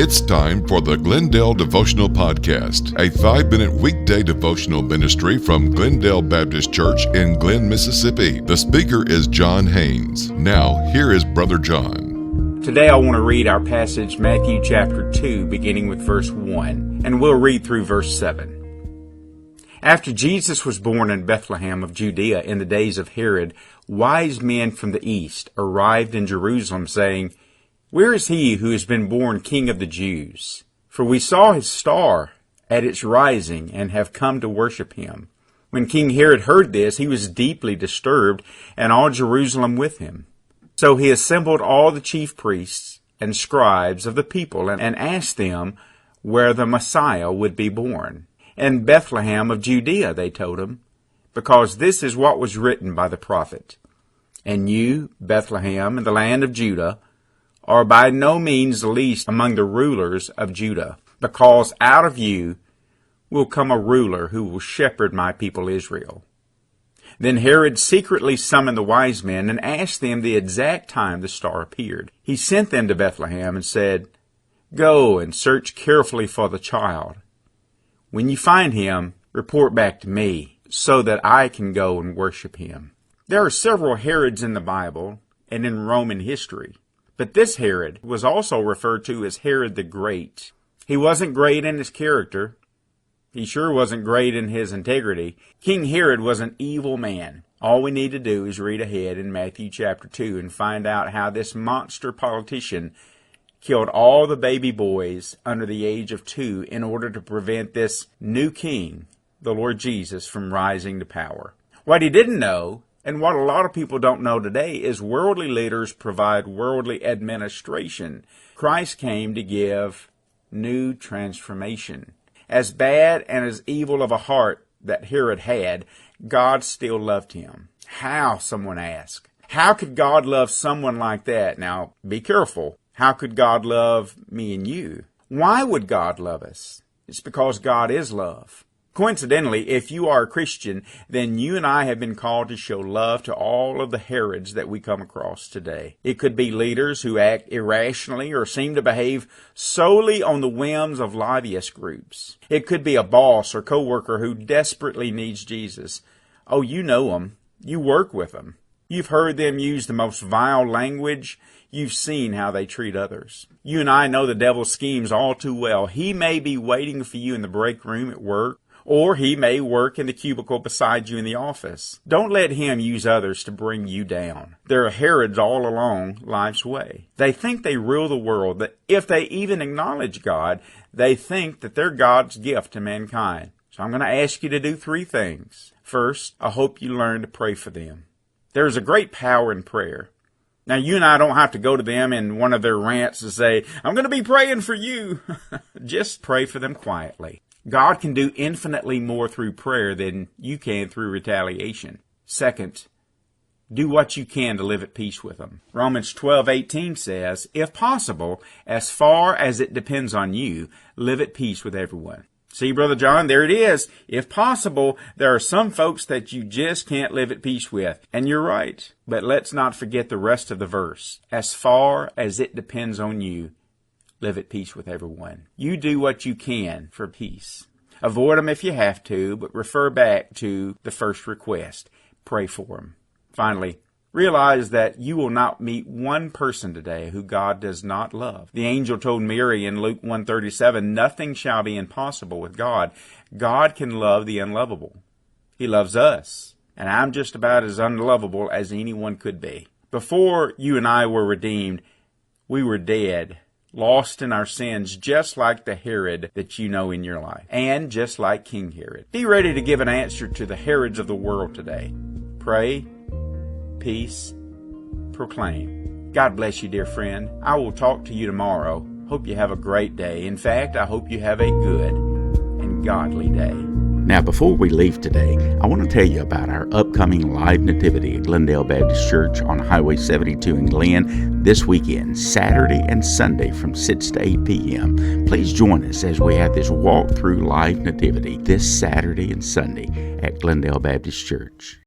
It's time for the Glendale Devotional Podcast, a 5-minute weekday devotional ministry from Glendale Baptist Church in Glenn, Mississippi. The speaker is John Haynes. Now, here is Brother John. Today I want to read our passage, Matthew chapter 2, beginning with verse 1, and we'll read through verse 7. After Jesus was born in Bethlehem of Judea in the days of Herod, wise men from the east arrived in Jerusalem, saying, "Where is he who has been born King of the Jews? For we saw his star at its rising and have come to worship him." When King Herod heard this, he was deeply disturbed, and all Jerusalem with him. So he assembled all the chief priests and scribes of the people and asked them where the Messiah would be born. "In Bethlehem of Judea," they told him, "because this is what was written by the prophet. And you, Bethlehem, in the land of Judah, are by no means least among the rulers of Judah, because out of you will come a ruler who will shepherd my people Israel." Then Herod secretly summoned the wise men and asked them the exact time the star appeared. He sent them to Bethlehem and said, "Go and search carefully for the child. When you find him, report back to me, so that I can go and worship him." There are several Herods in the Bible and in Roman history. But this Herod was also referred to as Herod the Great. He wasn't great in his character. He sure wasn't great in his integrity. King Herod was an evil man. All we need to do is read ahead in Matthew chapter 2 and find out how this monster politician killed all the baby boys under the age of 2 in order to prevent this new king, the Lord Jesus, from rising to power. What he didn't know, and what a lot of people don't know today, is worldly leaders provide worldly administration. Christ came to give new transformation. As bad and as evil of a heart that Herod had, God still loved him. How, someone asked. How could God love someone like that? Now, be careful. How could God love me and you? Why would God love us? It's because God is love. Coincidentally, if you are a Christian, then you and I have been called to show love to all of the Herods that we come across today. It could be leaders who act irrationally or seem to behave solely on the whims of lobbyist groups. It could be a boss or coworker who desperately needs Jesus. Oh, you know them. You work with them. You've heard them use the most vile language. You've seen how they treat others. You and I know the devil's schemes all too well. He may be waiting for you in the break room at work, or he may work in the cubicle beside you in the office. Don't let him use others to bring you down. There are Herods all along life's way. They think they rule the world, that if they even acknowledge God, they think that they're God's gift to mankind. So I'm going to ask you to do 3 things. First, I hope you learn to pray for them. There is a great power in prayer. Now, you and I don't have to go to them in one of their rants and say, "I'm going to be praying for you." Just pray for them quietly. God can do infinitely more through prayer than you can through retaliation. Second, do what you can to live at peace with them. Romans 12:18 says, "If possible, as far as it depends on you, live at peace with everyone." See, Brother John, there it is. If possible, there are some folks that you just can't live at peace with. And you're right. But let's not forget the rest of the verse. As far as it depends on you, live at peace with everyone. You do what you can for peace. Avoid them if you have to, but refer back to the first request. Pray for them. Finally, realize that you will not meet one person today who God does not love. The angel told Mary in Luke 1:37, "Nothing shall be impossible with God." God can love the unlovable. He loves us, and I'm just about as unlovable as anyone could be. Before you and I were redeemed, we were dead, lost in our sins, just like the Herod that you know in your life, and just like King Herod. Be ready to give an answer to the Herods of the world today. Pray, peace, proclaim. God bless you, dear friend. I will talk to you tomorrow. Hope you have a great day. In fact, I hope you have a good and godly day. Now, before we leave today, I want to tell you about our upcoming live nativity at Glendale Baptist Church on Highway 72 in Glenn this weekend, Saturday and Sunday from 6 to 8 p.m. Please join us as we have this walk-through live nativity this Saturday and Sunday at Glendale Baptist Church.